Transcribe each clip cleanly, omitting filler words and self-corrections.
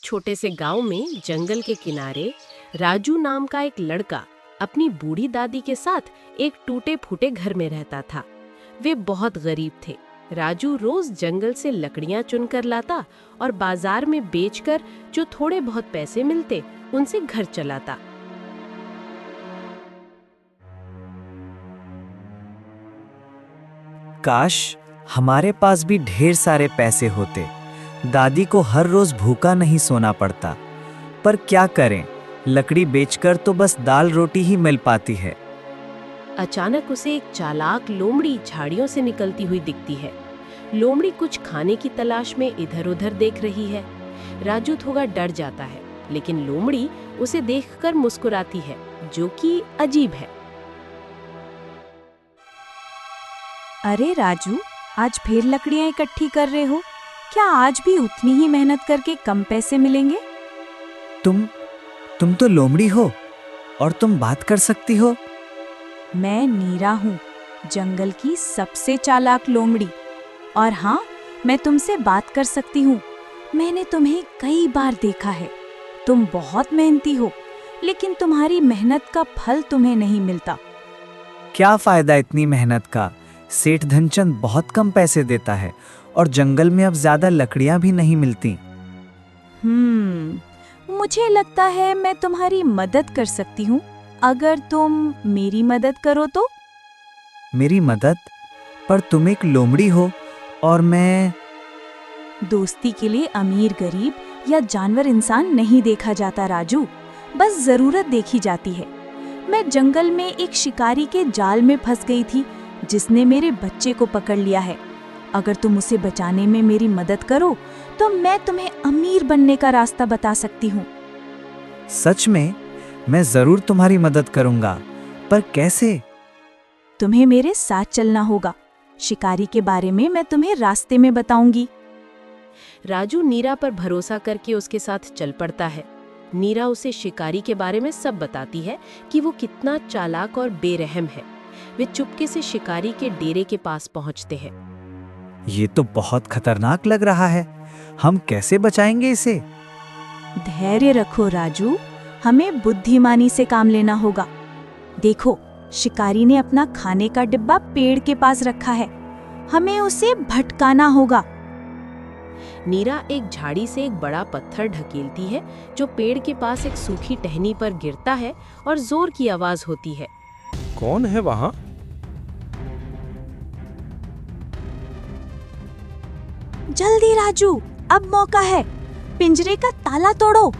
छोटे से गांव में जंगल के किनारे राजू नाम का एक लड़का अपनी बूढ़ी दादी के साथ एक टूटे फूटे घर में रहता था। वे बहुत गरीब थे। राजू रोज जंगल से लकड़ियां चुनकर लाता और बाजार में बेचकर जो थोड़े बहुत पैसे मिलते उनसे घर चलाता। काश हमारे पास भी ढेर सारे पैसे होते। दादी को हर रोज भूखा नहीं सोना पड़ता। पर क्या करें, लकड़ी बेचकर तो बस दाल रोटी ही मिल पाती है। अचानक उसे एक चालाक लोमड़ी झाड़ियों से निकलती हुई दिखती है। लोमड़ी कुछ खाने की तलाश में इधर-उधर देख रही है। राजू थोड़ा डर जाता है, लेकिन लोमड़ी उसे देखकर मुस्कुराती है, जो कि अजीब है। अरे राजू, आज फिर लकड़ियां इकट्ठी कर रहे हो? क्या आज भी उतनी ही मेहनत करके कम पैसे मिलेंगे? तुम तो लोमड़ी हो और तुम बात कर सकती हो। मैं नीरा हूँ, जंगल की सबसे चालाक लोमड़ी। और हाँ, मैं तुमसे बात कर सकती हूँ। मैंने तुम्हें कई बार देखा है। तुम बहुत मेहनती हो, लेकिन तुम्हारी मेहनत का फल तुम्हें नहीं मिलता। क्या फायदा इतनी मेहनत का? सेठ धनचंद बहुत कम पैसे देता है और जंगल में अब ज्यादा लकड़ियां भी नहीं मिलती। मुझे लगता है मैं तुम्हारी मदद कर सकती हूँ। अगर तुम मेरी मदद करो तो। मेरी मदद? पर तुम एक लोमड़ी हो और मैं। दोस्ती के लिए अमीर गरीब या जानवर इंसान नहीं देखा जाता राजू, बस जरूरत देखी जाती है। मैं जंगल में एक शिकारी के जाल में फंस गई थी, जिसने मेरे बच्चे को पकड़ लिया है। अगर तुम उसे बचाने में मेरी मदद करो तो मैं तुम्हें अमीर बनने का रास्ता बता सकती हूँ। सच में? मैं जरूर तुम्हारी मदद करूंगा, पर कैसे? तुम्हें मेरे साथ चलना होगा। शिकारी के बारे में मैं तुम्हें रास्ते में बताऊंगी। राजू नीरा पर भरोसा करके उसके साथ चल पड़ता है। नीरा उसे शिकारी के बारे में सब बताती है कि वो कितना चालाक और बेरहम है। वे चुपके से शिकारी के डेरे के पास पहुंचते हैं। ये तो बहुत खतरनाक लग रहा है। हम कैसे बचाएंगे इसे? धैर्य रखो राजू, हमें बुद्धिमानी से काम लेना होगा। देखो, शिकारी ने अपना खाने का डिब्बा पेड़ के पास रखा है। हमें उसे भटकाना होगा। नीरा एक झाड़ी से एक बड़ा पत्थर ढकेलती है, जो पेड़ के पास एक सूखी टहनी पर गिरता है और जोर की आवाज होती है। कौन है वहां? जल्दी राजू, अब मौका है। पिंजरे का ताला तोड़ो।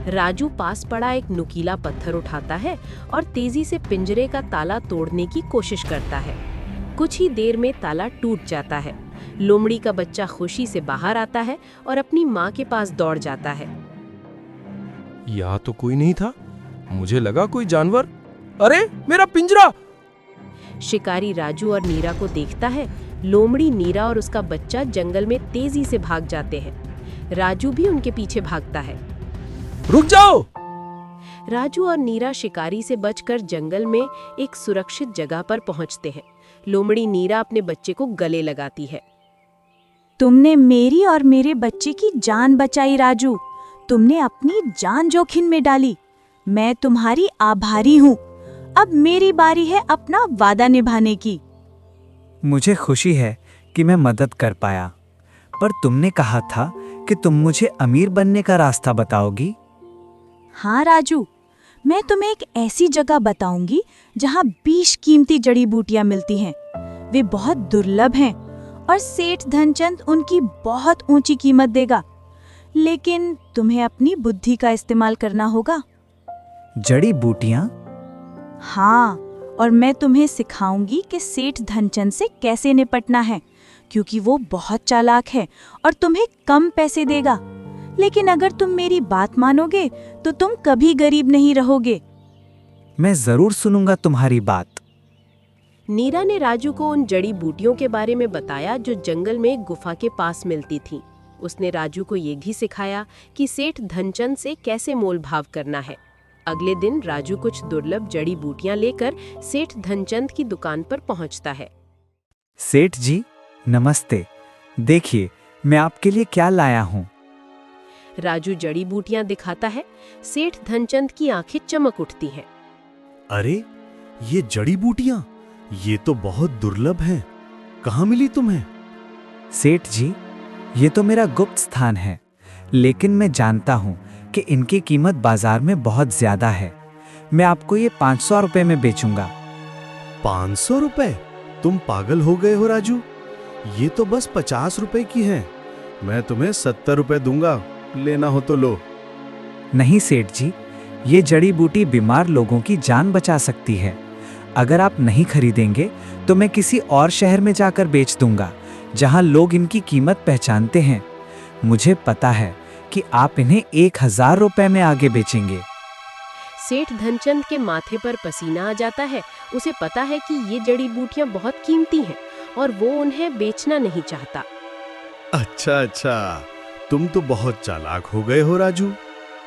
राजू पास पड़ा एक नुकीला पत्थर उठाता है और तेजी से पिंजरे का ताला तोड़ने की कोशिश करता है। कुछ ही देर में ताला टूट जाता है। लोमड़ी का बच्चा खुशी से बाहर आता है और अपनी माँ के पास दौड़ जाता है। यहाँ तो कोई नहीं था, मुझे लगा कोई जानवर। अरे मेरा पिंजरा! शिकारी राजू और नीरा को देखता है। लोमड़ी, नीरा और उसका बच्चा जंगल में तेजी से भाग जाते हैं। राजू भी उनके पीछे भागता है। रुक जाओ! राजू और नीरा शिकारी से बचकर जंगल में एक सुरक्षित जगह पर पहुंचते हैं। लोमड़ी नीरा अपने बच्चे को गले लगाती है। तुमने मेरी और मेरे बच्चे की जान बचाई राजू। तुमने अपनी जान जोखिम में डाली। मैं तुम्हारी आभारी हूँ। अब मेरी बारी है अपना वादा निभाने की। मुझे खुशी है कि मैं मदद कर पाया, पर तुमने कहा था कि तुम मुझे अमीर बनने का रास्ता बताओगी। हाँ राजू, मैं तुम्हें एक ऐसी जगह बताऊंगी जहाँ 20 कीमती जड़ी बूटियां मिलती हैं। वे बहुत दुर्लभ हैं और सेठ धनचंद उनकी बहुत ऊंची कीमत देगा। लेकिन तुम्हें अपनी बुद्धि का इस्तेमाल करना होगा। जड़ी बूटियां? हाँ, और मैं तुम्हें सिखाऊंगी कि सेठ धनचंद से कैसे निपटना है, क्योंकि वो बहुत चालाक है और तुम्हें कम पैसे देगा। लेकिन अगर तुम मेरी बात मानोगे तो तुम कभी गरीब नहीं रहोगे। मैं जरूर सुनूंगा तुम्हारी बात। नीरा ने राजू को उन जड़ी बूटियों के बारे में बताया जो जंगल में एक गुफा के पास मिलती थीं। उसने राजू को ये भी सिखाया कि सेठ धनचंद से कैसे मोल भाव करना है। अगले दिन राजू कुछ दुर्लभ जड़ी बूटियां लेकर सेठ धनचंद की दुकान पर पहुंचता है। सेठ जी, नमस्ते। देखिए, मैं आपके लिए क्या लाया हूँ। राजू जड़ी बूटियां दिखाता है। सेठ धनचंद की आंखें चमक उठती हैं। अरे, ये जड़ी बूटियां, ये तो बहुत दुर्लभ हैं। कहाँ मिली तुम्हें? सेठ जी, ये तो मेरा गुप्त स्थान है, लेकिन मैं जानता हूँ कि इनकी कीमत बाजार में बहुत ज्यादा है। मैं आपको ये 500 रुपए में बेचूंगा। 500 रुपए? तुम पागल हो गए हो राजू। ये तो बस 50 रुपए की है। मैं तुम्हें 70 रुपए दूंगा, लेना हो तो लो। नहीं सेठ जी, ये जड़ी बूटी बीमार लोगों की जान बचा सकती है। अगर आप नहीं खरीदेंगे तो मैं किसी और शहर में जाकर बेच दूंगा, जहां लोग इनकी कीमत पहचानते हैं। मुझे पता है कि आप इन्हें 1000 रुपए में आगे बेचेंगे। सेठ धनचंद के माथे पर पसीना आ जाता है। उसे पता है कि ये जड़ी बूटियां बहुत कीमती हैं और वो उन्हें बेचना नहीं चाहता। अच्छा अच्छा, तुम तो बहुत चालाक हो गए हो राजू।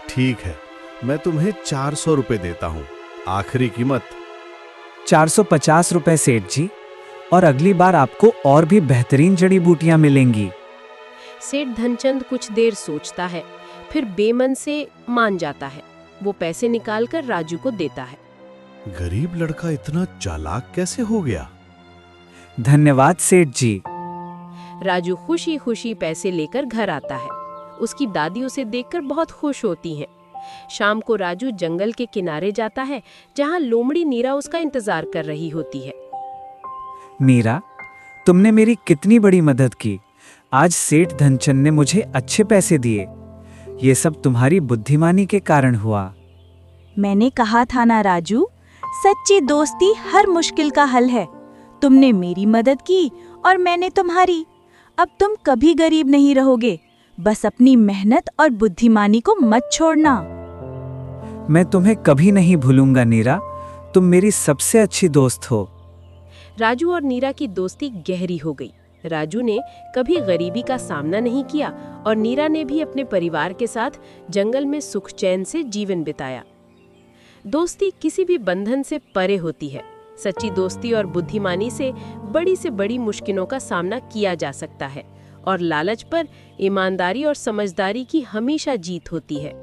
ठीक है, मैं तुम्हें 400 रुपए देता हूँ, आखिरी कीमत। 450 रुपए सेठ जी, और अगली बार आपको और भी बेहतरीन जड़ी बूटियां मिलेंगी। सेठ धनचंद कुछ देर सोचता है, फिर बेमन से मान जाता है। वो पैसे निकालकर राजू को देता है। गरीब लड़का इतना चालाक कैसे हो गया? धन्यवाद सेठ जी। राजू खुशी खुशी पैसे लेकर घर आता है। उसकी दादी उसे देखकर बहुत खुश होती हैं। शाम को राजू जंगल के किनारे जाता है, जहां लोमड़ी नीरा उसका इंतजार कर रही होती है। मीरा, तुमने मेरी कितनी बड़ी मदद की। आज सेठ धनचंद ने मुझे अच्छे पैसे दिए। ये सब तुम्हारी बुद्धिमानी के कारण हुआ। मैंने कहा था ना राजू, सच्ची दोस्ती हर मुश्किल का हल है। तुमने मेरी मदद की और मैंने तुम्हारी। अब तुम कभी गरीब नहीं रहोगे। बस अपनी मेहनत और बुद्धिमानी को मत छोड़ना। मैं तुम्हें कभी नहीं भूलूंगा नीरा, तुम मेरी सबसे अच्छी दोस्त हो। राजू और नीरा की दोस्ती गहरी हो गई। राजू ने कभी गरीबी का सामना नहीं किया और नीरा ने भी अपने परिवार के साथ जंगल में सुख चैन से जीवन बिताया। दोस्ती किसी भी बंधन से परे होती है। सच्ची दोस्ती और बुद्धिमानी से बड़ी मुश्किलों का सामना किया जा सकता है और लालच पर ईमानदारी और समझदारी की हमेशा जीत होती है।